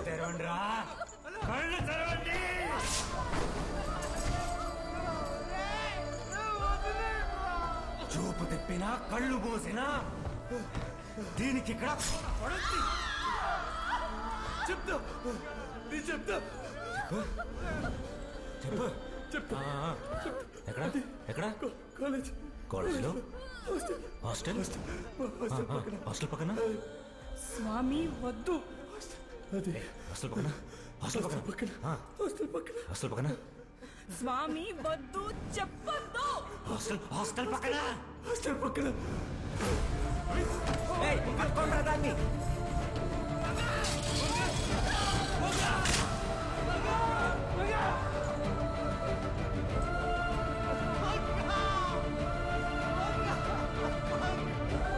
తెరవండి రా, కళ్ళు తెరవండి. చూపు తిప్పినా కళ్ళు పోసినా దీనికి ఇక్కడ పడుద్ది. చెప్తా నేను చెప్తా చెప్పు చెప్పు. ఎక్కడ ఎక్కడ? కాలేజ్ కాలేజ్లో హాస్టల్ హాస్టల్ పక్కన. స్వామి వద్దు. అదే హాస్టల్ పక్కన హాస్టల్ పక్కన హాస్టల్ పక్కన హాస్టల్ పక్కన స్వామి వద్దు, చెప్పొద్దు. హాస్టల్ హాస్టల్ పక్కన హాస్టల్ పక్కన పట్టుకోండి దాన్ని.